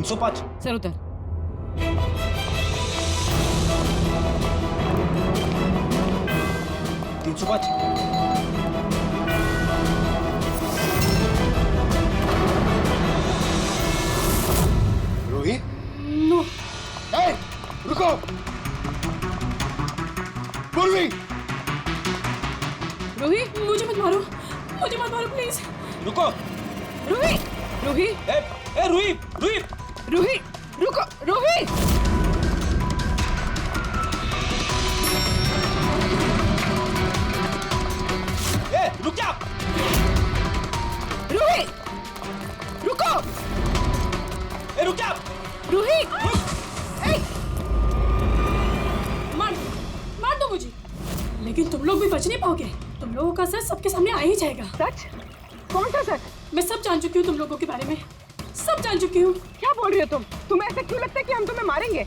305। Sir उतर। 305। Rohit, no. ए, रुको। पूर्वी, रोहित मुझे मत मारो, मुझे मत मारो प्लीज। रुको। रोहित, रोहित, ए रोहित, रोहित, रोहित, रुको, रोहित। ए रुक जा। रोहित, रुको। ए रुक जा। रोहित, ए! मार दो मुझे, लेकिन तुम लोग भी बच नहीं पाओगे। तुम लोगों का सच सबके सामने आ ही जाएगा। सच? कौन सा सच? मैं सब जान चुकी हूँ तुम लोगों के बारे में, सब जान चुकी हूँ। क्या बोल रही हो तुम? तुम्हें ऐसा क्यों लगता है कि हम तुम्हें मारेंगे?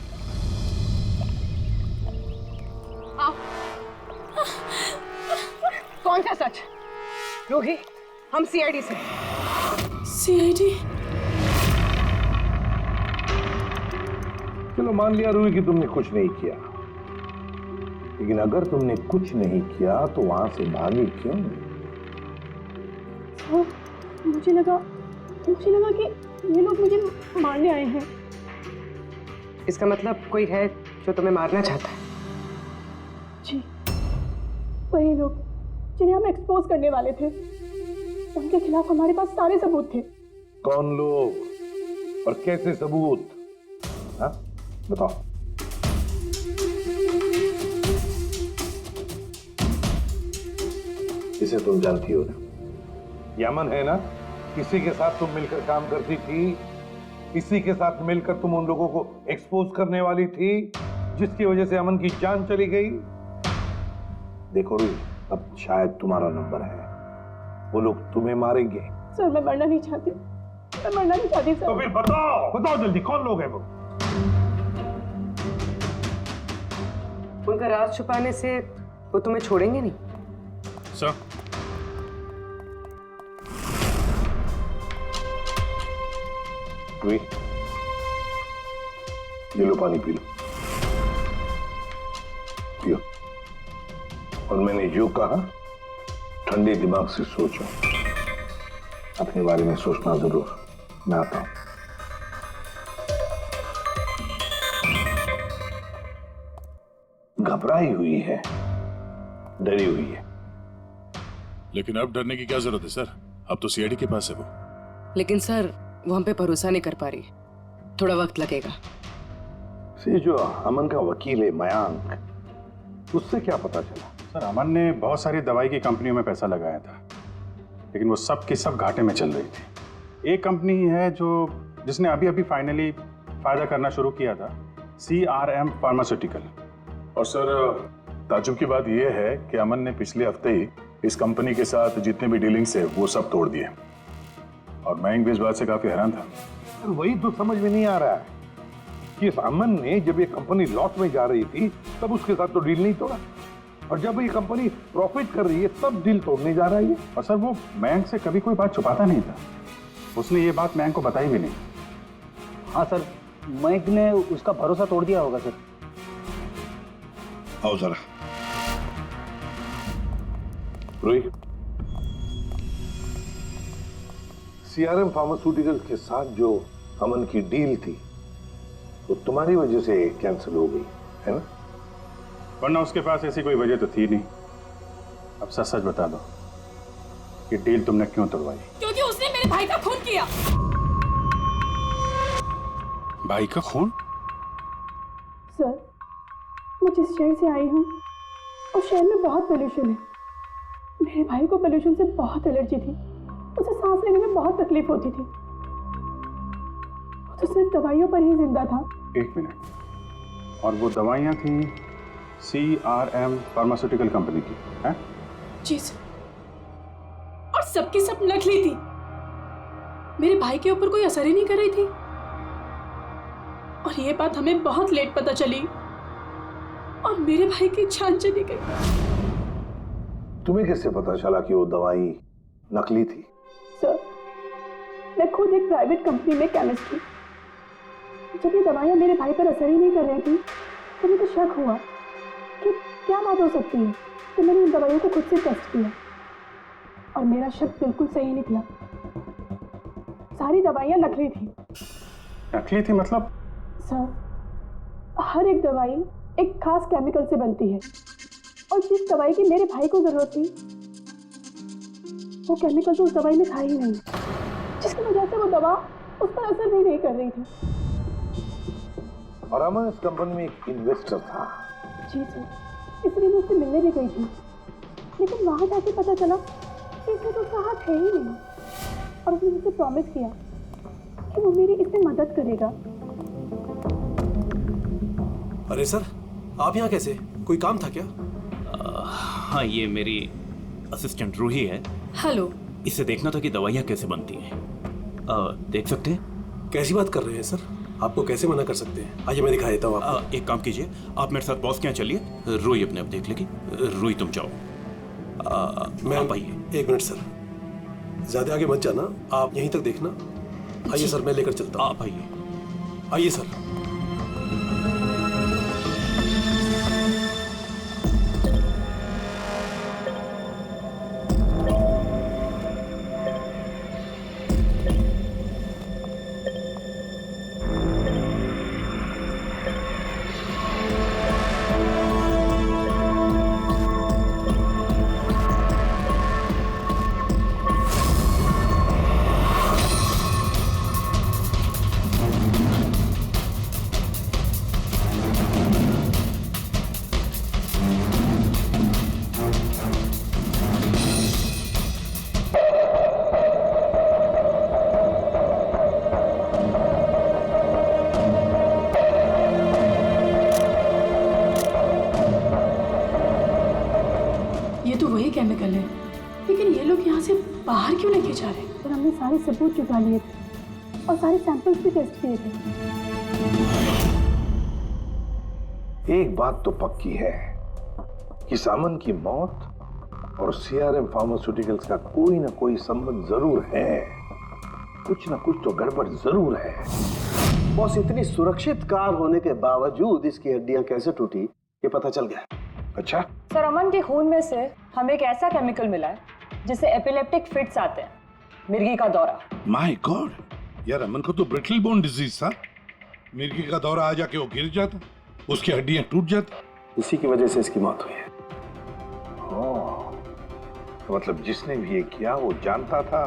आओ। कौन सा सच? रोही, हम सीआईडी से। सीआईडी? चलो मान लिया रूही कि तुमने कुछ नहीं किया, लेकिन अगर तुमने कुछ नहीं किया तो वहां से भागी क्यों? मुझे लगा कि ये लोग मुझे मारने आए हैं। इसका मतलब कोई है जो तुम्हें मारना चाहता है? जी, वही लोग जिन्हें हम एक्सपोज करने वाले थे। उनके खिलाफ हमारे पास सारे सबूत थे। कौन लोग और कैसे सबूत? हाँ, बताओ। इसे तुम जानती हो ना, यमन है ना, किसी के साथ तुम मिलकर काम करती थी, इसी के साथ मिलकर तुम उन लोगों को एक्सपोज करने वाली थी जिसकी वजह से अमन की जान चली गई। देखो रूही, अब शायद तुम्हारा नंबर है, वो लोग तुम्हें मारेंगे। सर मैं मरना नहीं चाहती, मैं मरना नहीं चाहती सर। तो फिर बताओ, बताओ जल्दी, कौन लोग हैं वो? उनका राज छुपाने से वो तुम्हें छोड़ेंगे नहीं। सर, रूही, ये लो पानी पी लो, पियो। और मैंने जो कहा, ठंडे दिमाग से सोचो, अपने बारे में सोचना जरूर। मैं आता हूं। घबराई हुई है, डरी हुई है। लेकिन अब डरने की क्या जरूरत है सर? अब तो सीआईडी के पास है वो। लेकिन सर, वो हम पे भरोसा नहीं कर पा रही, थोड़ा वक्त लगेगा। से जो अमन का वकील है मयांक, उससे क्या पता चला? सर, अमन ने बहुत सारी दवाई की कंपनियों में पैसा लगाया था, लेकिन वो सब की सब घाटे में चल रही थी। एक कंपनी ही है जिसने अभी अभी फाइनली फायदा करना शुरू किया था, CRM फार्मास्यूटिकल। और सर, ताजुब की बात यह है कि अमन ने पिछले हफ्ते ही इस कंपनी के साथ जितने भी डीलिंग्स है वो सब तोड़ दिए, और मयंक भी इस बात से काफी हैरान था। वही तो समझ में नहीं आ रहा है कि इस अमन ने जब ये कंपनी लॉस में जा रही थी तब उसके साथ तो डील नहीं तोड़ा, और जब ये कंपनी प्रॉफिट कर रही है तब डील तोड़ने जा रहा है ये। और सर, वो मयंक से कभी कोई बात छुपाता नहीं था, उसने ये बात मयंक को बताई भी नहीं। हाँ सर, मयंक ने उसका भरोसा तोड़ दिया होगा सर। आओ जरा रोही, CRM फार्मास्यूटिकल्स के साथ जो अमन की डील थी वो तुम्हारी वजह से कैंसिल हो गई है ना? वरना उसके पास ऐसी कोई वजह तो थी नहीं। अब सच सच बता दो कि डील तुमने क्यों तोड़वाई? क्योंकि उसने मेरे भाई का खून किया। भाई का खून? सर, मैं जिस शहर से आई हूँ उस शहर में बहुत पोल्यूशन है। मेरे भाई को पोल्यूशन से बहुत एलर्जी थी, उसे सांस लेने में बहुत तकलीफ होती थी। वो तो सिर्फ दवाइयों पर ही जिंदा था। एक मिनट, और वो दवाइयाँ थी CRM फार्मास्यूटिकल कंपनी की, हैं? जी सर, और सबकी सब नकली थी। मेरे भाई के ऊपर कोई असर ही नहीं कर रही थी, और ये बात हमें बहुत लेट पता चली, और मेरे भाई की जान चली गई। तुम्हें कैसे पता चला कि वो दवाई नकली थी? सर, मैं खुद एक प्राइवेट कंपनी में केमिस्ट हूँ। जब ये दवाइयाँ मेरे भाई पर असर ही नहीं कर रही थी तो मुझे शक हुआ कि क्या बात हो सकती है। तो मैंने इन दवाइयों को खुद से टेस्ट किया और मेरा शक बिल्कुल सही निकला। सारी दवाइयाँ नकली थी। नकली थी मतलब? सर, हर एक दवाई एक खास केमिकल से बनती है और जिस दवाई की मेरे भाई को जरूरत थी वो केमिकल तो उस दवाई में था ही नहीं, जिसकी वजह से वो दवा उस पर असर भी नहीं कर रही थी। और अमन इस कंपनी में एक इन्वेस्टर था। जी सर, इसलिए मैं उससे मिलने भी गई थी, लेकिन वहां जाके पता चला कि इसमें तो उसका हाथ है ही नहीं और उसने मुझसे प्रॉमिस किया कि वो मेरी इसमें मदद करेगा। अरे सर, आप यहाँ कैसे? कोई काम था क्या? हाँ, ये मेरी असिस्टेंट रूही है। हेलो। इसे देखना था कि दवाइयाँ कैसे बनती हैं। देख सकते हैं? कैसी बात कर रहे हैं सर? आपको कैसे मना कर सकते हैं? आइए मैं दिखा देता हूँ आपको। एक काम कीजिए, आप मेरे साथ बॉस के यहाँ चलिए। रूही अपने आप देख लेगी। रूही तुम जाओ। मैं आप आइए। एक मिनट सर, ज्यादा आगे मत जाना, आप यहीं तक देखना। आइए सर, मैं लेकर चलता हूँ। आप आइए। आइए सर। केमिकल है, लेकिन ये लोग यहाँ से बाहर क्यों लेके जा रहे हैं? और हमने सारे सबूत जुटा लिए थे और सारे सैंपल्स भी टेस्ट किए थे। एक बात तो पक्की है कि सामन की मौत और सीआरएम फार्मास्यूटिकल्स का कोई ना कोई संबंध जरूर है। कुछ ना कुछ तो गड़बड़ जरूर है। बॉस, इतनी सुरक्षित कार होने के बावजूद इसकी हड्डियां कैसे टूटी ये पता चल गया। अच्छा सर, अमन के खून में से हमें एक ऐसा केमिकल मिला है जिससे एपिलेप्टिक फिट्स आते हैं, मिर्गी का दौरा। माय गॉड, यार अमन को तो ब्रिटल बोन डिजीज था। मिर्गी का दौरा आ जाके वो गिर जाता, उसकी हड्डियां टूट जाती। इसी की वजह से इसकी मौत हुई है। तो मतलब जिसने भी ये किया वो जानता था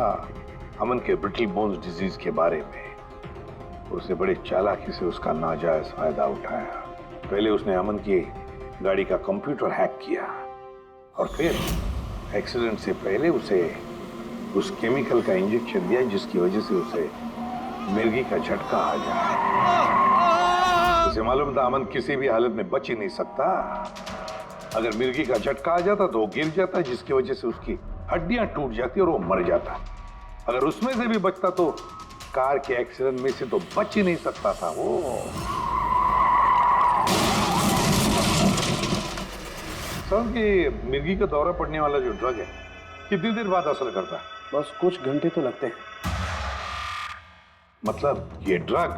अमन के ब्रिटल बोन्स डिजीज के बारे में। उसने बड़े चालाकी से उसका नाजायज फायदा उठाया। पहले उसने अमन की गाड़ी का कंप्यूटर हैक किया और फिर एक्सीडेंट से पहले उसे उस केमिकल का इंजेक्शन दिया जिसकी वजह से उसे मिर्गी का झटका आ जाए। उसे मालूम था अमन किसी भी हालत में बच ही नहीं सकता। अगर मिर्गी का झटका आ जाता तो वो गिर जाता, जिसकी वजह से उसकी हड्डियां टूट जाती और वो मर जाता। अगर उसमें से भी बचता तो कार के एक्सीडेंट में से तो बच ही नहीं सकता था वो। कि मिर्गी का दौरा पड़ने वाला जो ड्रग है कितनी देर बाद असर करता है? बस कुछ घंटे तो लगते हैं। मतलब ये ड्रग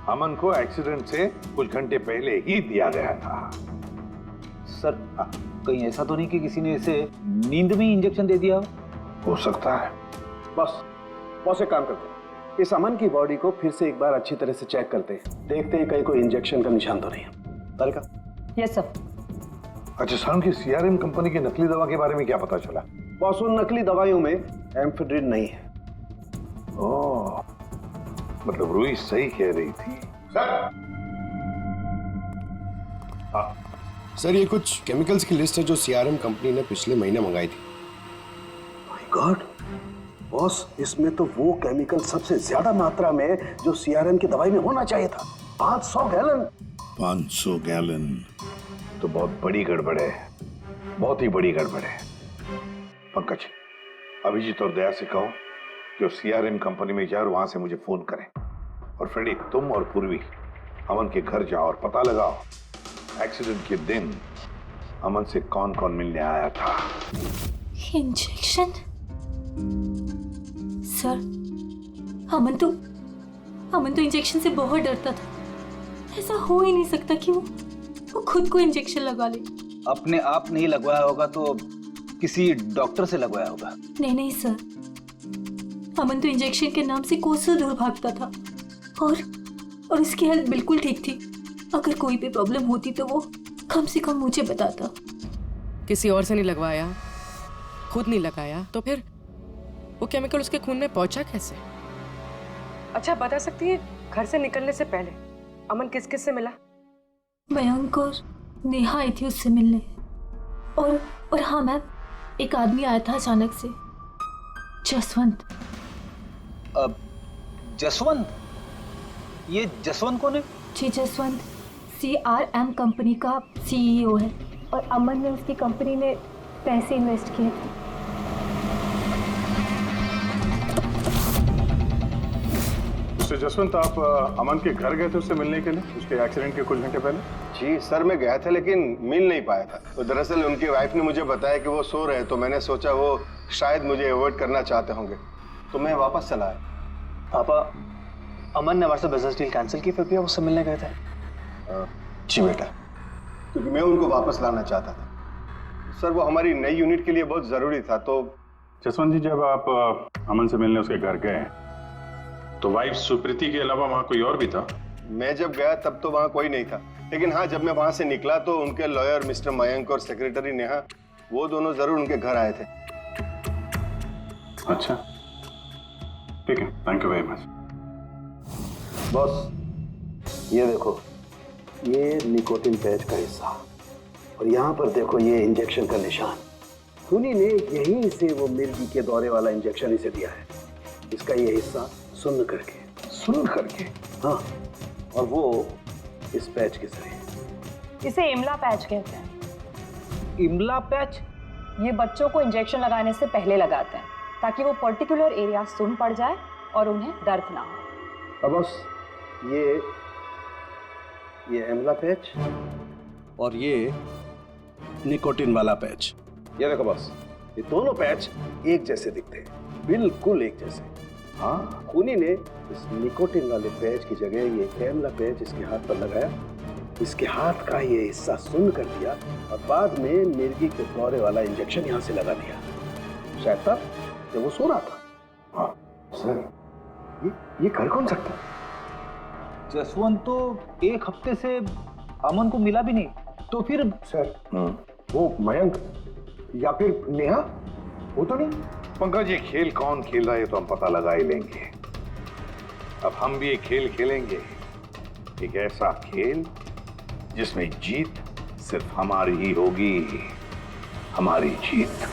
अमन को एक्सीडेंट से कुछ घंटे पहले ही दिया गया था। सर, कहीं ऐसा तो नहीं कि किसी ने इसे नींद में इंजेक्शन दे दिया? हो सकता है। बस एक काम करते हैं, इस अमन की बॉडी को फिर से एक बार अच्छी तरह से चेक करते हैं, देखते हैं कहीं कोई इंजेक्शन का निशान तो नहीं है। तारिका? Yes sir. अच्छा साहब, की सीआरएम कंपनी की नकली दवा के बारे में क्या पता चला? बॉस, उन नकली दवाइयों में एम्फेड्रिन नहीं है। ओह, मतलब रूही सही कह रही थी। सर, ये कुछ केमिकल्स की लिस्ट है जो सीआरएम कंपनी ने पिछले महीने मंगाई थी। माय गॉड बॉस, इसमें तो वो केमिकल सबसे ज्यादा मात्रा में जो सीआरएम की दवाई में होना चाहिए था। 500 गैलन। 500 गैलन तो बहुत बड़ी गड़बड़ है, बहुत ही बड़ी गड़बड़ है। पंकज, अभिजीत और दया से कहो कि सीआरएम कंपनी में जाओ और वहां से मुझे फोन करें। और फ्रेडी, तुम और पूर्वी अमन के घर जाओ और पता लगाओ एक्सीडेंट के दिन अमन से कौन कौन मिलने आया था। इंजेक्शन? सर, अमन तो अमन तो इंजेक्शन से बहुत डरता था। ऐसा हो ही नहीं सकता कि वो खुद को इंजेक्शन लगा ले। अपने आप नहीं लगवाया होगा तो किसी डॉक्टर से लगवाया होगा। नहीं सर, अमन तो इंजेक्शन के नाम से कोसों दूर भागता था और उसकी हेल्थ बिल्कुल ठीक थी। अगर कोई भी प्रॉब्लम होती तो वो कम से कम मुझे बताता। किसी और से नहीं लगवाया, खुद नहीं लगाया, तो फिर वो केमिकल उसके खून में पहुंचा कैसे? अच्छा, बता सकती है घर से निकलने से पहले अमन किस किस से मिला? मयंक और नेहा आई थी उससे मिलने। और हाँ मैम, एक आदमी आया था अचानक से, जसवंत। जसवंत? ये जसवंत कौन है? जी, जसवंत CRM कंपनी का CEO है और अमन ने उसकी कंपनी में पैसे इन्वेस्ट किए थे। उससे जसवंत, आप अमन के घर गए थे उससे मिलने के लिए उसके एक्सीडेंट के कुछ घंटे पहले? जी सर, मैं गया था लेकिन मिल नहीं पाया था। तो दरअसल उनकी वाइफ ने मुझे बताया कि वो सो रहे, तो मैंने सोचा वो शायद मुझे अवॉइड करना चाहते होंगे, तो मैं वापस चला आया। पापा, अमन ने हमारे से बिजनेस डील कैंसिल की, फिर भी आप उससे मिलने गए थे? जी बेटा, क्योंकि मैं उनको वापस लाना चाहता था सर। वो हमारी नई यूनिट के लिए बहुत जरूरी था। तो जसवंत जी, जब आप अमन से मिलने उसके घर गए तो वाइफ सुप्रीति के अलावा वहां कोई और भी था? मैं जब गया तब तो वहां कोई नहीं था, लेकिन हाँ, जब मैं वहां से निकला तो उनके लॉयर मिस्टर मयंक और सेक्रेटरी नेहा, वो दोनों जरूर उनके घर आए थे। अच्छा, ठीक है, thank you very much. Boss, ये देखो, ये निकोटिन पैच का हिस्सा, और यहाँ पर देखो ये इंजेक्शन का निशान। खूनी ने यहीं से वो मिर्गी के दौरे वाला इंजेक्शन इसे दिया है। इसका ये हिस्सा सुन्न करके, हाँ, और वो इस पैच के जरिए। इसे इमला पैच कहते हैं। इमला पैच? ये बच्चों को इंजेक्शन लगाने से पहले लगाते हैं ताकि वो पर्टिकुलर एरिया सुन पड़ जाए और उन्हें दर्द ना हो। अब बस ये इमला पैच और ये निकोटिन वाला पैच, ये देखो बस, ये दोनों पैच एक जैसे दिखते हैं, बिल्कुल एक जैसे। हाँ, खूनी ने इस निकोटिन वाले पैच की जगह ये कैमला पैच इसके हाथ पर लगाया, इसके हाथ का ये हिस्सा सुन्न कर दिया और बाद में मिर्गी के दौरे वाला इंजेक्शन यहाँ से लगा दिया, शायद तब जब वो सो रहा था। हाँ सर, ये कर कौन सकता? जसवंत तो एक हफ्ते से अमन को मिला भी नहीं, तो फिर? सर, वो मयंक या फिर नेहा, वो तो नहीं। पंकज, ये खेल कौन खेल रहा है तो हम पता लगा ही लेंगे। अब हम भी एक खेल खेलेंगे, एक ऐसा खेल जिसमें जीत सिर्फ हमारी ही होगी, हमारी जीत।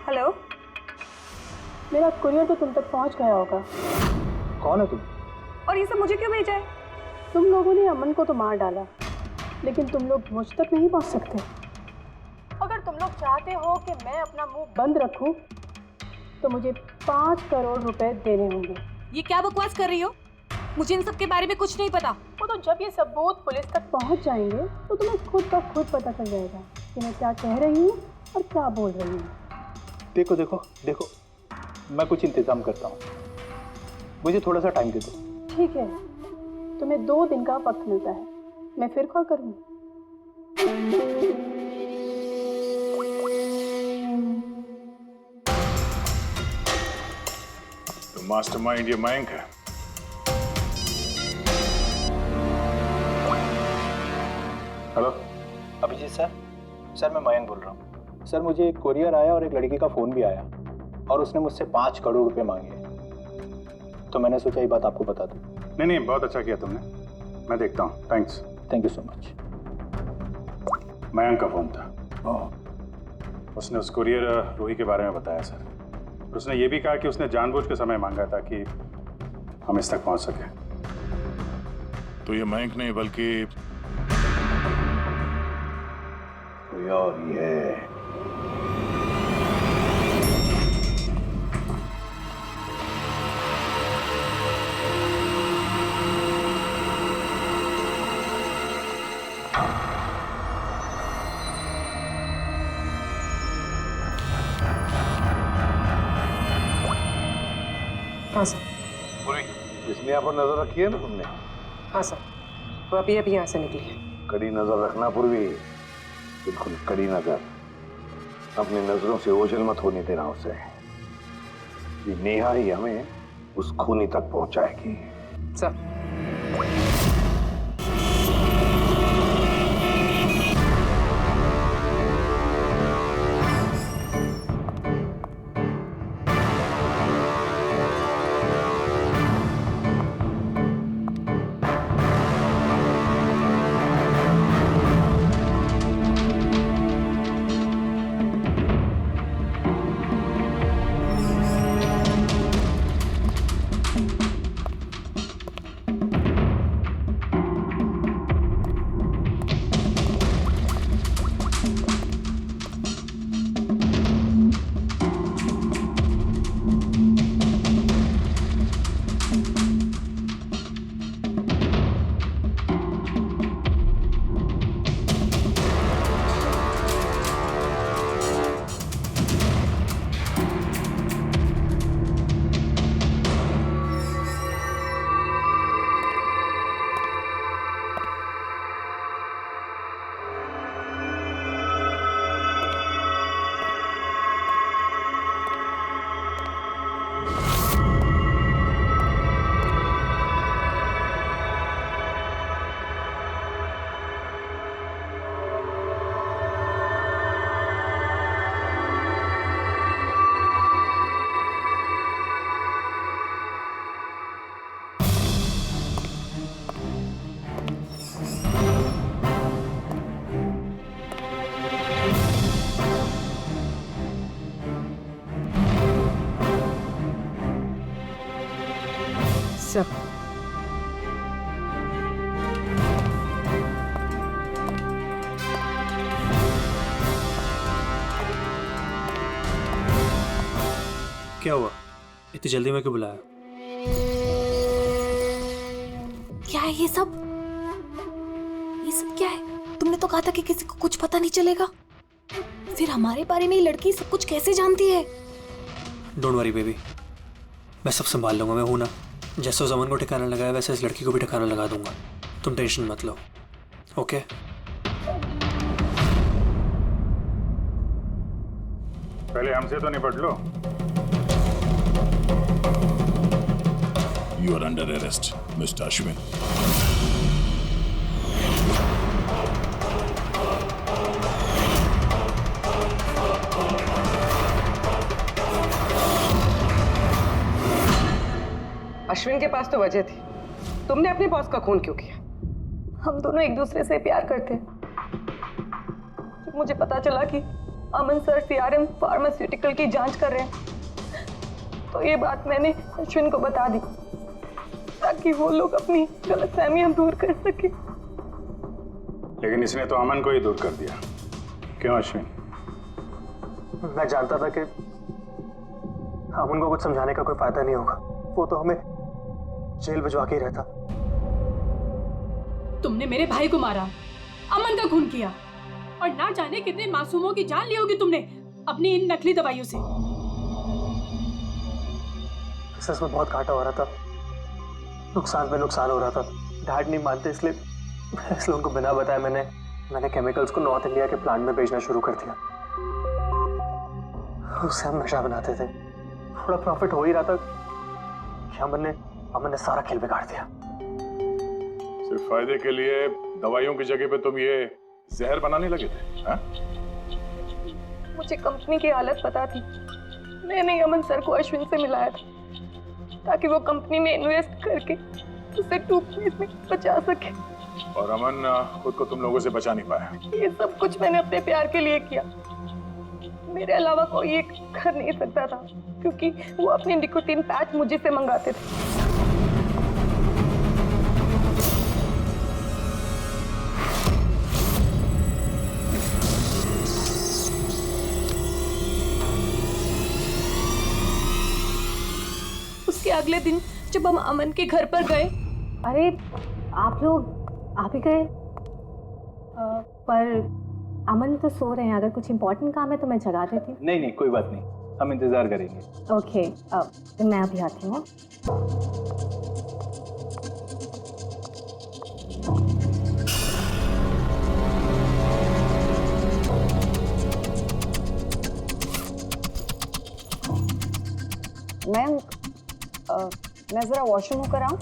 हेलो, मेरा कुरियर तो तुम तक पहुंच गया होगा। कौन है तुम? और ये सब मुझे क्यों भेजा है? तुम लोगों ने अमन को तो मार डाला, लेकिन तुम लोग मुझ तक नहीं पहुंच सकते। अगर तुम लोग चाहते हो कि मैं अपना मुंह बंद रखूं, तो मुझे 5 करोड़ रुपए देने होंगे। ये क्या बकवास कर रही हो? मुझे इन सब के बारे में कुछ नहीं पता। वो तो जब ये सबूत पुलिस तक पहुंच जाएंगे तो तुम्हें खुद का खुद पता चल जाएगा कि मैं क्या कह रही हूँ और क्या बोल रही हूँ। देखो देखो देखो, मैं कुछ इंतजाम करता हूँ, मुझे थोड़ा सा टाइम दे दो। ठीक है, तुम्हें 2 दिन का वक्त मिलता है, मैं फिर कॉल करूँगी। तो मास्टरमाइंड ये मयंक है। हेलो अभिजीत सर, मैं मयंक बोल रहा हूँ। सर, मुझे एक कोरियर आया और एक लड़की का फ़ोन भी आया और उसने मुझसे 5 करोड़ रुपए मांगे हैं, तो मैंने सोचा ये बात आपको बता दूँ। नहीं, बहुत अच्छा किया तुमने, मैं देखता हूँ। Thanks. Thank you so much. Mayank का फ़ोन था, उसने उस कोरियर रूही के बारे में बताया सर। उसने ये भी कहा कि उसने जानबूझ के समय मांगा ताकि हम इस तक पहुँच सके। तो ये मयंक नहीं बल्कि कोई और ही है। हाँ सर। इसमें यहाँ पर नजर रखी है ना तुमने? हाँ सर, वो अभी अभी यहाँ से निकली है। कड़ी नजर रखना पूर्वी, बिल्कुल कड़ी नजर। अपनी नजरों से ओझल मत होने देना उसे। ये नेहा ही हमें उस खूनी तक पहुंचाएगी। सर। सर। क्या हुआ? इतनी जल्दी में क्यों बुलाया? क्या है ये सब? ये सब क्या है? तुमने तो कहा था कि किसी को कुछ पता नहीं चलेगा। फिर हमारे बारे में ये लड़की सब कुछ कैसे जानती है? डोंट वरी बेबी, मैं सब संभाल लूंगा। मैं हूं ना। जैसे उस अमन को ठिकाना लगाया वैसे इस लड़की को भी ठिकाना लगा दूंगा। तुम टेंशन मत लो। ओके? पहले हमसे तो निपट लो। You are under arrest, Mr. Ashwin. Ashwin के पास तो वजह थी। तुमने अपने बॉस का खून क्यों किया? हम दोनों एक दूसरे से प्यार करते हैं। जब मुझे पता चला कि अमन सर सीआरएम फार्मास्यूटिकल की जांच कर रहे हैं, तो ये बात मैंने अश्विन को बता दी ताकि वो लोग अपनी गलतफहमियां दूर कर सके। लेकिन इसने तो अमन को ही दूर कर दिया। क्यों अश्विन? मैं जानता था कि अमन को कुछ समझाने का कोई फायदा नहीं होगा। वो तो हमें जेल भिजवा के ही रहता। तुमने मेरे भाई को मारा, अमन का खून किया और ना जाने कितने मासूमों की जान ली होगी तुमने अपनी इन नकली दवाइयों से। बिजनेस में बहुत घाटा हो रहा था, नुकसान पे नुकसान हो रहा था। डैड नहीं मानते, इसलिए उनको बिना बताए मैंने केमिकल्स को नॉर्थ इंडिया के प्लांट में भेजना शुरू कर दिया। उससे हम नशा बनाते थे। थोड़ा प्रॉफिट हो ही रहा था कि अमन ने सारा खेल बिगाड़ दिया। सिर्फ फायदे के लिए दवाइयों की जगह पे तुम ये जहर बनाने लगे थे, हाँ? मुझे कंपनी की हालत पता थी। मैंने अमन सर को अश्विन से मिलाया था ताकि वो कंपनी में इन्वेस्ट करके उसे डूबने से बचा सके। और अमन खुद को तुम लोगों से बचा नहीं पाया। ये सब कुछ मैंने अपने प्यार के लिए किया। मेरे अलावा कोई ये कर नहीं सकता था क्योंकि वो अपने निकोटीन पैच मुझे से मंगाते थे। अगले दिन जब हम अमन के घर पर गए। अरे आप ही गए, पर अमन तो सो रहे हैं। अगर कुछ इम्पोर्टेंट काम है तो मैं जगा देती हूँ। नहीं कोई बात नहीं, हम इंतजार करेंगे। ओके, तो मैं अभी आती हूँ। मैं जरा वॉशरूम होकर आऊँ?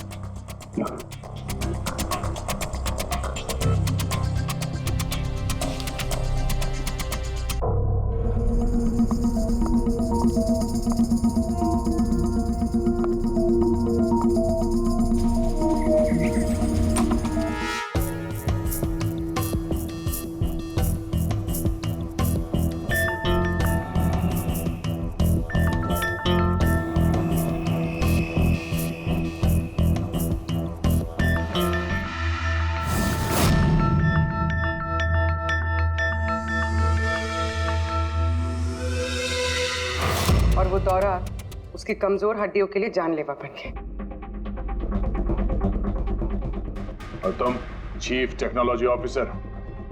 और वो दौरा उसकी कमजोर हड्डियों के लिए जानलेवा बन गया। और तुम चीफ टेक्नोलॉजी ऑफिसर,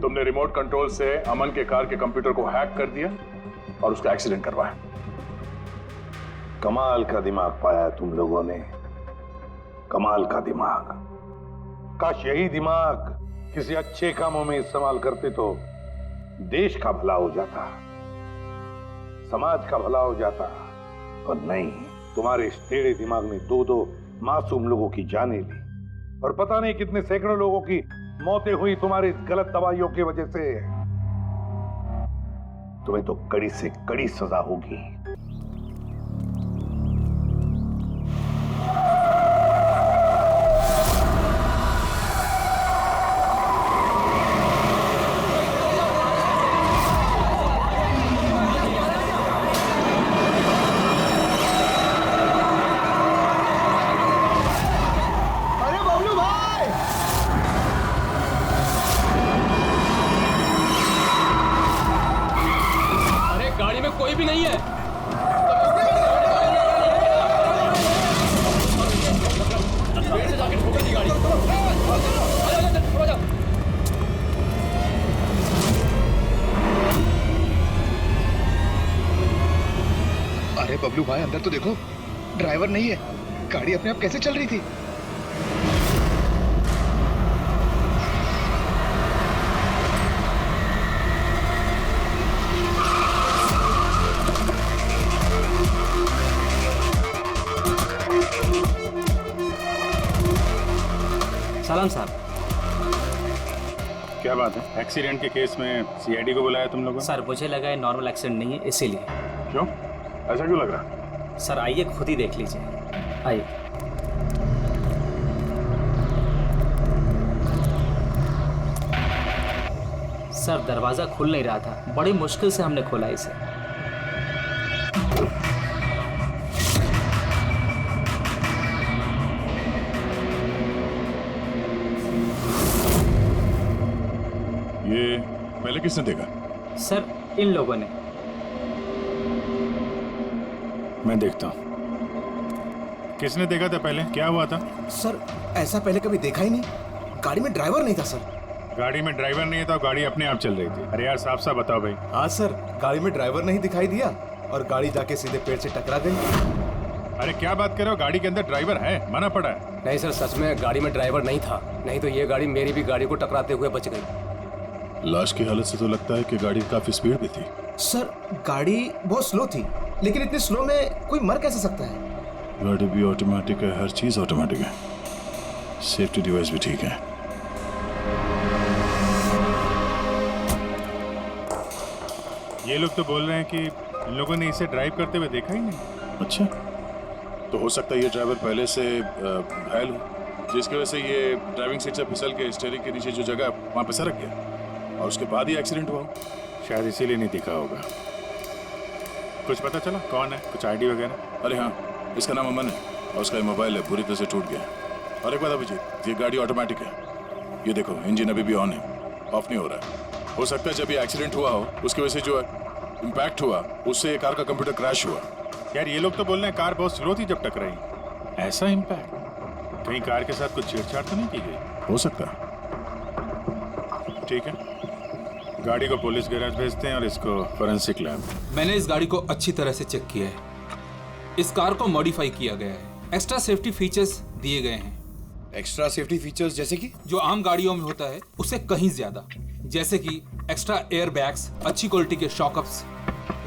तुमने रिमोट कंट्रोल से अमन के कार के कंप्यूटर को हैक कर दिया और उसका एक्सीडेंट करवाया। कमाल का दिमाग पाया है तुम लोगों ने, कमाल का दिमाग। काश यही दिमाग किसी अच्छे कामों में इस्तेमाल करते तो देश का भला हो जाता, समाज का भला हो जाता। पर नहीं, तुम्हारे इस टेढ़े दिमाग ने दो मासूम लोगों की जानें ली और पता नहीं कितने सैकड़ों लोगों की मौतें हुई तुम्हारी इस गलत दवाइयों की वजह से। तुम्हें तो कड़ी से कड़ी सजा होगी। कोई भी नहीं है। पेड़ से जाके ठोकर दी गाड़ी। अरे बबलू भाई, अंदर तो देखो, ड्राइवर नहीं है, गाड़ी अपने आप कैसे चल रही थी? सलाम साहब। क्या बात है? एक्सीडेंट के केस में सीआईडी को बुलाया तुम लोगों ने? सर मुझे लगा है नॉर्मल एक्सीडेंट नहीं है, इसीलिए। क्यों? ऐसा क्यों लग रहा? सर आइए खुद ही देख लीजिए, आइए। सर दरवाजा खुल नहीं रहा था, बड़ी मुश्किल से हमने खोला इसे। ये पहले किसने देखा? सर इन लोगों ने। मैं देखता हूँ। किसने देखा था पहले? क्या हुआ था? सर ऐसा पहले कभी देखा ही नहीं। गाड़ी में ड्राइवर नहीं था सर। गाड़ी में ड्राइवर नहीं था, गाड़ी अपने आप चल रही थी। अरे यार साफ साफ बताओ भाई। हाँ सर, गाड़ी में ड्राइवर नहीं दिखाई दिया और गाड़ी जाके सीधे पेड़ से टकरा गई। अरे क्या बात कर रहे हो? गाड़ी के अंदर ड्राइवर है, मना पड़ा है। नहीं सर, सच में गाड़ी में ड्राइवर नहीं था, नहीं तो ये गाड़ी मेरी भी गाड़ी को टकराते हुए बच गई। लाश की हालत से तो लगता है कि गाड़ी काफी स्पीड पे थी। सर गाड़ी बहुत स्लो थी, लेकिन इतनी स्लो में कोई मर कैसे सकता है? गाड़ी भी ऑटोमेटिक है, हर चीज ऑटोमेटिक है, सेफ्टी डिवाइस भी ठीक है। ये लोग तो बोल रहे हैं कि इन लोगों ने इसे ड्राइव करते हुए देखा ही नहीं। अच्छा, तो हो सकता है ये ड्राइवर पहले से घायल हो, जिसकी वजह से ये ड्राइविंग सीट से फिसल के स्टीयरिंग के नीचे जो जगह है वहाँ पे सरक गया और उसके बाद ही एक्सीडेंट हुआ। शायद इसीलिए नहीं दिखा होगा। कुछ पता चला कौन है? कुछ आईडी वगैरह? अरे हाँ, इसका नाम अमन है और उसका मोबाइल है पूरी तरह से टूट गया। और एक बात अभिजीत, ये गाड़ी ऑटोमेटिक है, ये देखो इंजन अभी भी ऑन है, ऑफ नहीं हो रहा है। हो सकता है जब ये एक्सीडेंट हुआ हो उसकी वजह से जो इम्पैक्ट हुआ उससे कार का कंप्यूटर क्रैश हुआ। यार ये लोग तो बोल रहे हैं कार बहुत स्लो थी जब टकराई। ऐसा इम्पैक्ट? कहीं कार के साथ कुछ छेड़छाड़ तो नहीं की गई? हो सकता है। ठीक है, गाड़ी को पुलिस गैराज भेजते हैं और इसको फोरेंसिक लैब। मैंने इस गाड़ी को अच्छी तरह से चेक किया है। इस कार को मॉडिफाई किया गया है, एक्स्ट्रा सेफ्टी फीचर्स दिए गए हैं। एक्स्ट्रा सेफ्टी फीचर्स जैसे कि? जो आम गाड़ियों में होता है उससे कहीं ज्यादा, जैसे कि एक्स्ट्रा एयर बैग्स, अच्छी क्वालिटी के शॉकअप्स,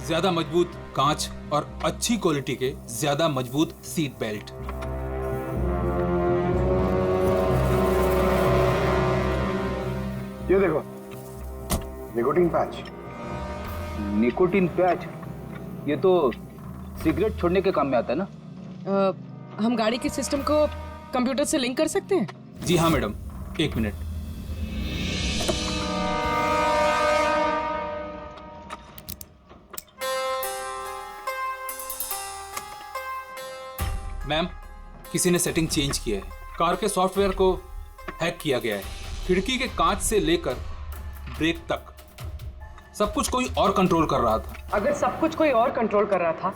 ज्यादा मजबूत कांच और अच्छी क्वालिटी के ज्यादा मजबूत सीट बेल्ट। ये देखो, निकोटीन पैच। Nicotine patch? ये तो सिगरेट छोड़ने के काम में आता है ना? हम गाड़ी के सिस्टम को कंप्यूटर से लिंक कर सकते हैं? जी हाँ मैडम, एक मिनट। मैम, किसी ने सेटिंग चेंज किया है। कार के सॉफ्टवेयर को हैक किया गया है। खिड़की के कांच से लेकर ब्रेक तक सब कुछ कोई और कंट्रोल कर रहा था। अगर सब कुछ कोई और कंट्रोल कर रहा था,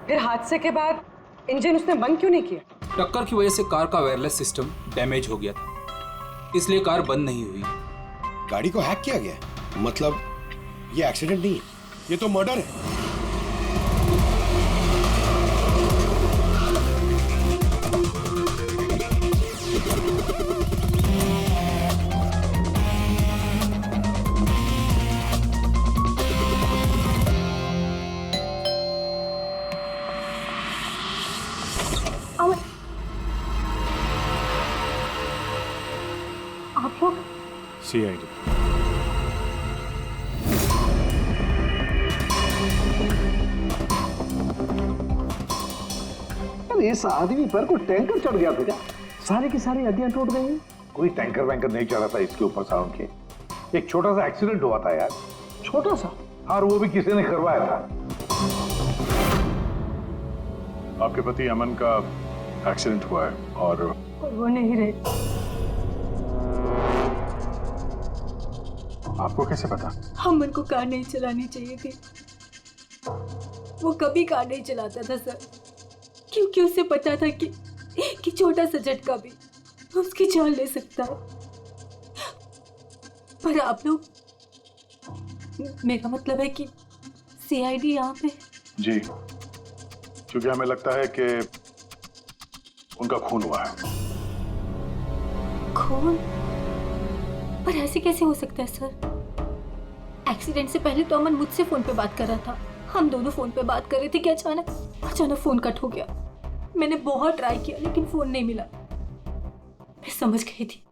फिर हादसे के बाद इंजन उसने बंद क्यों नहीं किया? टक्कर की वजह से कार का वायरलेस सिस्टम डैमेज हो गया था, इसलिए कार बंद नहीं हुई। गाड़ी को हैक किया गया? मतलब ये एक्सीडेंट नहीं है, ये तो मर्डर है। आप लोग? CID। इस आदमी पर कोई टैंकर चढ़ गया था क्या? सारी की सारी हड्डियां टूट गई। कोई टैंकर वैंकर नहीं चढ़ा था इसके ऊपर साउंड के। एक छोटा सा एक्सीडेंट हुआ था यार। छोटा सा? और वो भी किसी ने करवाया था। आपके पति अमन का एक्सीडेंट हुआ है और वो नहीं रहे। आपको कैसे पता? अमन को कार नहीं चलानी चाहिए थी। वो कभी कार नहीं चलाता था सर, क्योंकि उसे पता था कि छोटा सा झटका भी उसकी जान ले सकता है। पर आप लोग, मेरा मतलब है कि CID यहाँ पे। जी, क्योंकि हमें लगता है कि उनका खून हुआ है। खून? पर ऐसे कैसे हो सकता है सर? एक्सीडेंट से पहले तो अमन मुझसे फोन पे बात कर रहा था, हम दोनों फोन पे बात कर रहे थे कि अचानक फोन कट हो गया। मैंने बहुत ट्राई किया लेकिन फोन नहीं मिला। मैं समझ गई थी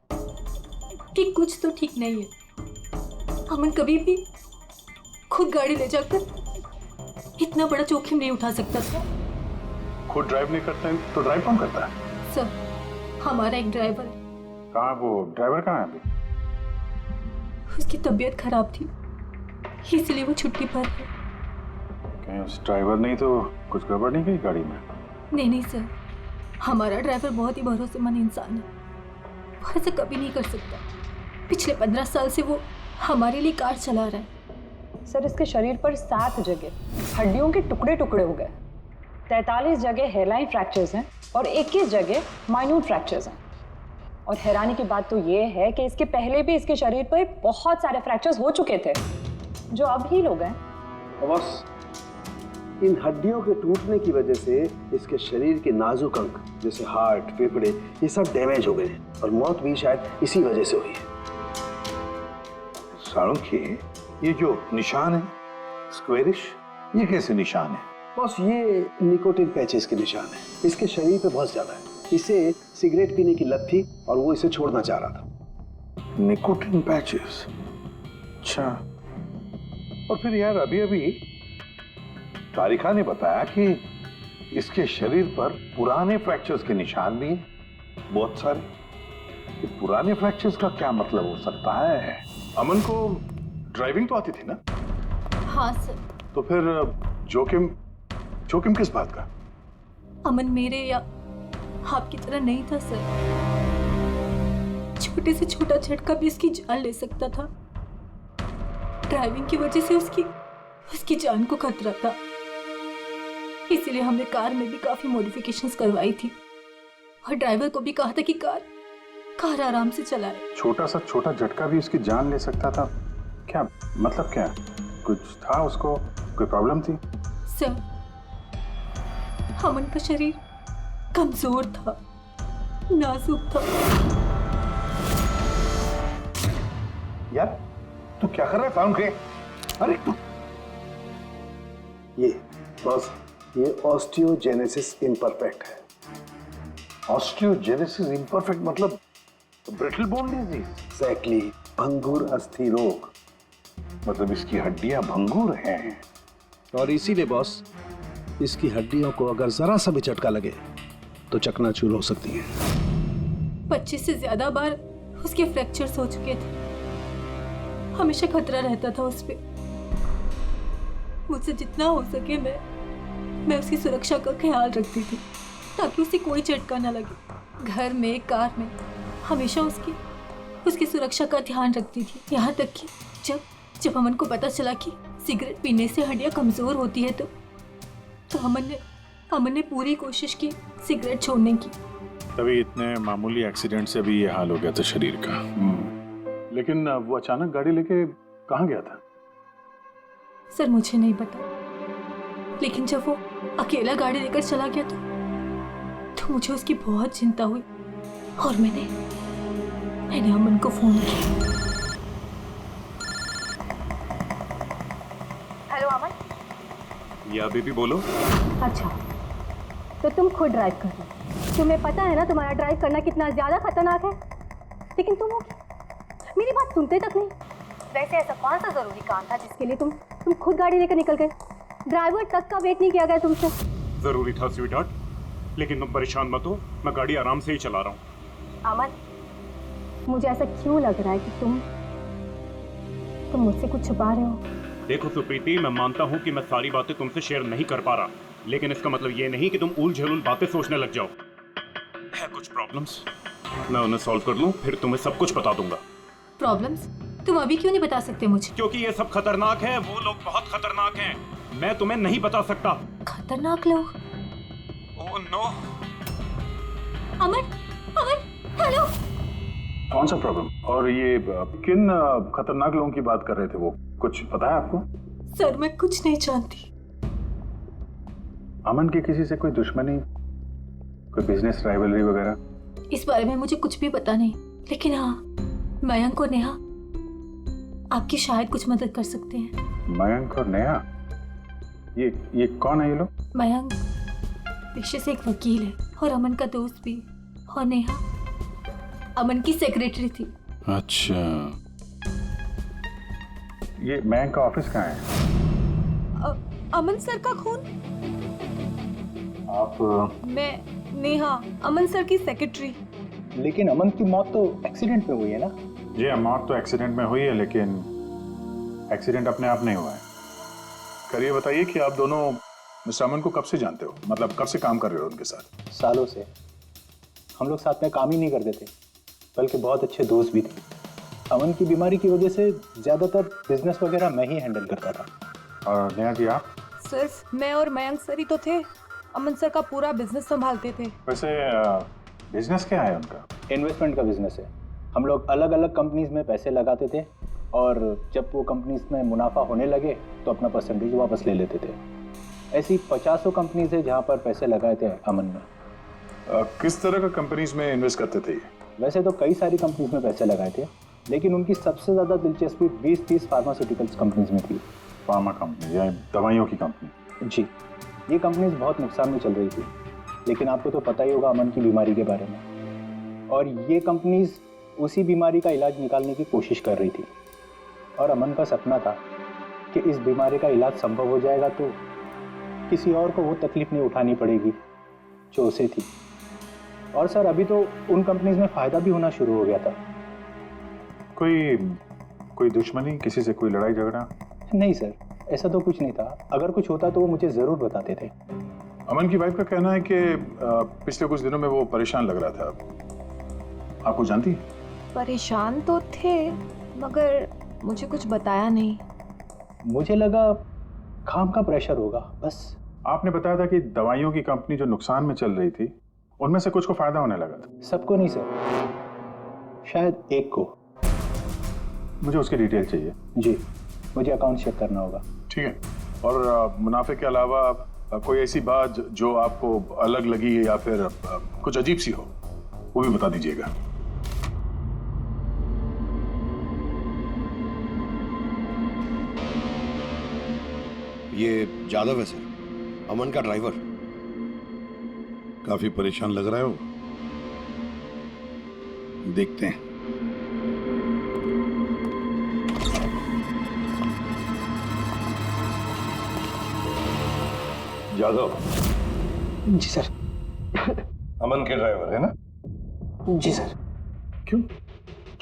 कि कुछ तो ठीक नहीं है। अमन कभी भी खुद गाड़ी ले जाकर इतना बड़ा जोखिम नहीं उठा सकता था। खुद ड्राइव नहीं करते हैं तो ड्राइव कौन करता है? सर, हमारा एक ड्राइवर है। कहाँ वो ड्राइवर कहाँ है अभी? उसकी तबीयत खराब थी, इसलिए वो छुट्टी पर है। कहीं उस ड्राइवर नहीं तो कुछ गड़बड़ नहीं गई गाड़ी में? नहीं सर, हमारा ड्राइवर बहुत ही भरोसेमंद इंसान है, वो ऐसा कभी नहीं कर सकता। पिछले 15 साल से वो हमारे लिए कार चला रहा है। सर, इसके शरीर पर 7 जगह हड्डियों के टुकड़े टुकड़े हो गए, 43 जगह हेयरलाइन फ्रैक्चर्स हैं और 21 जगह माइन्यूट फ्रैक्चर्स हैं। और हैरानी की बात तो ये है कि इसके पहले भी इसके शरीर पर बहुत सारे फ्रैक्चर्स हो चुके थे जो अब हील हो गए। बस इन हड्डियों के टूटने की वजह से इसके शरीर के नाजुक अंग जैसे हार्ट, फेफड़े, ये सब डैमेज हो गए और मौत भी शायद इसी वजह से हुई है। साळुंखे, ये जो निशान है स्क्वेरिश, ये कैसे निशान है? बस ये निकोटीन पैचेस के निशान है। इसके शरीर पे बहुत ज्यादा है। इसे सिगरेट पीने की लत थी और वो इसे छोड़ना चाह रहा था। Nicotine patches? अच्छा। और फिर यार अभी तारिका ने बताया कि इसके शरीर पर पुराने फ्रैक्चर्स के निशान भी हैं, बहुत सारे। ये पुराने फ्रैक्चर्स का क्या मतलब हो सकता है? अमन को ड्राइविंग तो आती थी ना? हाँ सर। तो फिर जोखिम किस बात का? अमन मेरे या आपकी तरह नहीं था सर। छोटे से छोटा झटका भी इसकी जान ले सकता था। ड्राइविंग की वजह से उसकी जान को खतरा था, इसलिए हमने कार में भी काफी मॉडिफिकेशंस करवाई थी। और ड्राइवर को भी कहा था कि कार आराम से चलाए। छोटा सा छोटा झटका भी उसकी जान ले सकता था। क्या मतलब, क्या कुछ था उसको, कोई प्रॉब्लम थी? सर, अमन का शरीर कमजोर था, नाजुक था। यार तू क्या कर रहा है फार्म के? अरे तू ये बस, ये ऑस्टियोजेनेसिस इम्परफेक्ट है। ऑस्टियोजेनेसिस इम्परफेक्ट मतलब ब्रिटल बोन डिजीज। एग्जैक्टली, भंगुर अस्थि रोग, मतलब इसकी हड्डियां भंगुर हैं। और इसीलिए बॉस, इसकी हड्डियों को अगर जरा सा भी झटका लगे तो चकनाचूर हो सकती है। 25 से ज्यादा बार उसके फ्रैक्चर्स हो चुके थे। हमेशा खतरा रहता था उस पे। मुझसे जितना हो सके मैं उसकी सुरक्षा का ख्याल रखती थी ताकि उसे कोई झटका न लगे। घर में, कार में हमेशा उसकी सुरक्षा का ध्यान रखती थी। यहाँ तक कि जब अमन को पता चला कि सिगरेट पीने से हड्डियाँ कमजोर होती है तो अमन ने पूरी कोशिश की सिगरेट छोड़ने की। तभी इतने मामूली एक्सीडेंट से भी ये हाल हो गया था शरीर का। लेकिन वो अचानक गाड़ी लेके कहाँ गया था? सर मुझे नहीं पता, लेकिन जब वो अकेला गाड़ी लेकर चला गया तो मुझे उसकी बहुत चिंता हुई और मैंने अमन को फोन किया। हेलो अमन। या बेबी बोलो। अच्छा, तो तुम खुद ड्राइव कर रहे हो। तुम्हें पता है ना तुम्हारा ड्राइव करना कितना ज्यादा खतरनाक है, लेकिन तुम मेरी बात सुनते तक नहीं। वैसे ऐसा कौन सा जरूरी काम था जिसके लिए तुम खुद गाड़ी लेकर निकल गए? ड्राइवर तक का वेट नहीं किया गया तुमसे। जरूरी था स्वीटहार्ट, लेकिन तुम परेशान मत हो, मैं गाड़ी आराम से ही चला रहा हूँ। अमन, मुझे ऐसा क्यों लग रहा है कि तुम मुझसे कुछ छुपा रहे हो? देखो सुप्रीति, मैं मानता हूँ कि मैं सारी बातें तुमसे शेयर नहीं कर पा रहा, लेकिन इसका मतलब ये नहीं कि तुम उल-झुल बातें सोचने लग जाओ। है कुछ प्रॉब्लम्स, मैं उन्हें सॉल्व कर लूँ, फिर तुम्हें सब कुछ बता दूंगा। प्रॉब्लम्स? तुम अभी क्यों नहीं बता सकते मुझे? क्योंकि ये सब खतरनाक है, वो लोग बहुत खतरनाक हैं, मैं तुम्हें नहीं बता सकता। खतरनाक लोग? Oh no. अमन, हेलो। कौन सा प्रॉब्लम? और ये किन खतरनाक लोगों की बात कर रहे थे वो, कुछ पता है आपको? सर मैं कुछ नहीं जानती। अमन की किसी से कोई दुश्मनी, कोई बिजनेस राइवलरी वगैरह? इस बारे में मुझे कुछ भी पता नहीं, लेकिन हाँ, मयंक और नेहा आपकी शायद कुछ मदद कर सकते हैं। मयंक और नेहा? ये कौन है ये लोग? मयंक पेशे से एक वकील है और अमन का दोस्त भी, और नेहा अमन की सेक्रेटरी थी। अच्छा, ये मयंक का ऑफिस कहाँ है? अमन सर का खून? आप? मैं नेहा, अमन सर की सेक्रेटरी। लेकिन अमन की मौत तो एक्सीडेंट में हुई है ना? जी, मौत तो एक्सीडेंट में हुई है, लेकिन एक्सीडेंट अपने आप नहीं हुआ है। करिए बताइए कि आप दोनों मिस्टर अमन को कब से जानते हो, मतलब कब से काम कर रहे हो उनके साथ? सालों से। हम लोग साथ में काम ही नहीं करते थे, बल्कि बहुत अच्छे दोस्त भी थे। अमन की बीमारी की वजह से ज़्यादातर बिजनेस वगैरह मैं ही हैंडल करता था। और नेहा जी आप? सिर्फ मैं और मयंक सर ही तो थे, अमन सर का पूरा बिजनेस संभालते थे। वैसे बिजनेस क्या है उनका? इन्वेस्टमेंट का बिजनेस है। हम लोग अलग अलग कंपनीज में पैसे लगाते थे और जब वो कंपनीज में मुनाफा होने लगे तो अपना परसेंटेज वापस ले लेते थे। ऐसी 50 कंपनीज है जहाँ पर पैसे लगाए थे अमन ने। किस तरह का कंपनीज में इन्वेस्ट करते थे? वैसे तो कई सारी कंपनीज में पैसे लगाए थे, लेकिन उनकी सबसे ज़्यादा दिलचस्पी 20-30 फार्मास्यूटिकल्स कंपनीज में थी। फार्मा कंपनी या दवाइयों की कंपनी? जी, ये कंपनीज बहुत नुकसान में चल रही थी, लेकिन आपको तो पता ही होगा अमन की बीमारी के बारे में। और ये कंपनीज उसी बीमारी का इलाज निकालने की कोशिश कर रही थी, और अमन का सपना था कि इस बीमारी का इलाज संभव हो जाएगा तो किसी और को वो तकलीफ नहीं उठानी पड़ेगी जो उसे थी। और सर अभी तो उन कंपनीज में फ़ायदा भी होना शुरू हो गया था। कोई दुश्मनी, किसी से कोई लड़ाई झगड़ा? नहीं सर, ऐसा तो कुछ नहीं था। अगर कुछ होता तो वो मुझे ज़रूर बताते थे। अमन की वाइफ का कहना है कि पिछले कुछ दिनों में वो परेशान लग रहा था, आपको जानती? परेशान तो थे, मगर मुझे कुछ बताया नहीं। मुझे लगा काम का प्रेशर होगा बस। आपने बताया था कि दवाइयों की कंपनी जो नुकसान में चल रही थी उनमें से कुछ को फायदा होने लगा था। सबको नहीं सर, शायद एक को। मुझे उसकी डिटेल चाहिए। जी, मुझे अकाउंट चेक करना होगा। ठीक है। और मुनाफे के अलावा कोई ऐसी बात जो आपको अलग लगी या फिर कुछ अजीब सी हो, वो भी बता दीजिएगा। ये जादव है सर, अमन का ड्राइवर। काफी परेशान लग रहा है वो। देखते हैं। यादव। जी सर। अमन के ड्राइवर है ना? जी सर। क्यों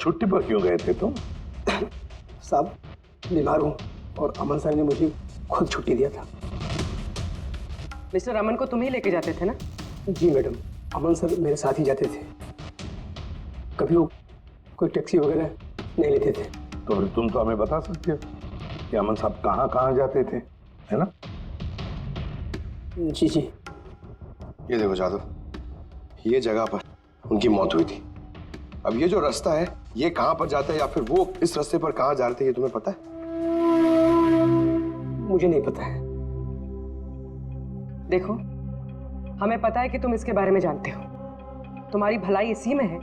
छुट्टी पर क्यों गए थे तुम? साहब बीमार हूँ और अमन सर ने मुझे खुद छुट्टी दिया था। मिस्टर अमन को तुम ही लेके जाते थे ना? जी मैडम, अमन सर मेरे साथ ही जाते थे। कभी वो कोई टैक्सी वगैरह नहीं लेते थे। तो फिर तुम तो हमें बता सकते हो कि अमन साहब कहाँ कहाँ जाते थे, है ना? जी जी। ये देखो जादव, ये जगह पर उनकी मौत हुई थी। अब ये जो रास्ता है ये कहाँ पर जाता है या फिर वो इस रास्ते पर कहाँ जा रहे थे, ये तुम्हें पता है? मुझे नहीं पता है। देखो, हमें पता है कि तुम इसके बारे में जानते हो। तुम्हारी भलाई इसी में है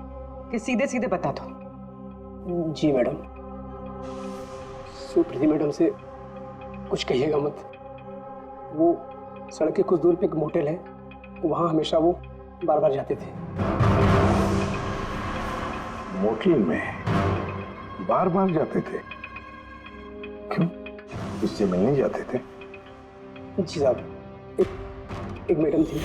कि सीधे सीधे बता दो। जी मैडम। सुप्रीति मैडम से कुछ कहिएगा मत। वो सड़क के कुछ दूर पे एक मोटेल है, वहां हमेशा वो बार बार जाते थे। मोटेल में बार बार जाते थे? क्यों, इससे मिलने जाते थे? जी साहब, एक मैडम थी।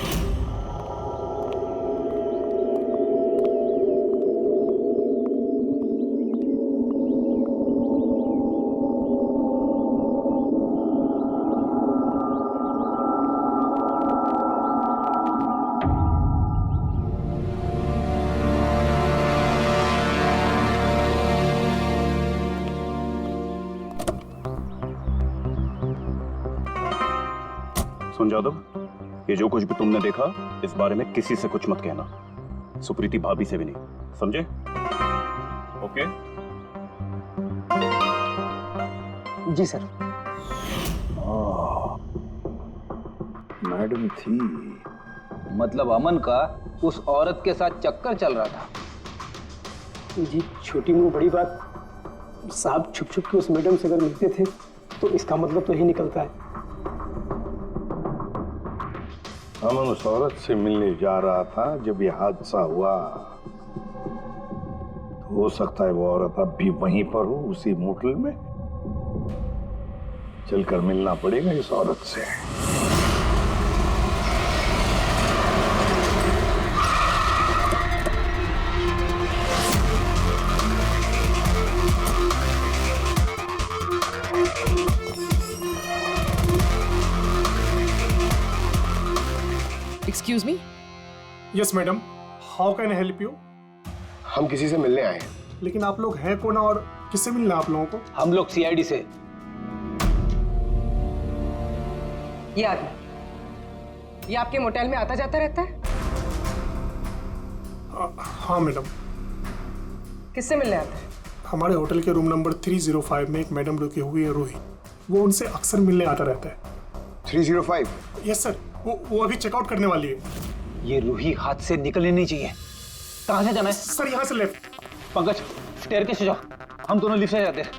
सुन जादव, ये जो कुछ भी तुमने देखा इस बारे में किसी से कुछ मत कहना, सुप्रीति भाभी से भी नहीं, समझे? ओके? जी सर। मैडम थी, मतलब अमन का उस औरत के साथ चक्कर चल रहा था। जी, छोटी मुंह बड़ी बात। साहब छुप छुप के उस मैडम से अगर मिलते थे तो इसका मतलब तो यही निकलता है। अमन उस औरत से मिलने जा रहा था जब ये हादसा हुआ। तो हो सकता है वो औरत अब भी वहीं पर हो, उसी मोटल में। चलकर मिलना पड़ेगा इस औरत से। Excuse me? Yes madam, how can I help you? हम किसी से मिलने आए हैं। लेकिन आप लोग हैं कौन और किससे मिलना आप लोगों को? हम लोग सीआईडी से। ये आदमी, ये आपके मोटेल में आता जाता रहता है? हाँ मैडम। किससे मिलने आता है? हमारे होटल के रूम नंबर 305 में एक मैडम रुकी हुई है, रूही। वो उनसे अक्सर मिलने आता रहता है। 305? यस सर, वो अभी चेकआउट करने वाली है। ये रूही हाथ से निकलनी नहीं चाहिए। कहाँ से जाना है? सर यहाँ से लेफ्ट। पंकज, स्टेयरकेस से जाओ, हम दोनों लिफ्ट से जाते हैं।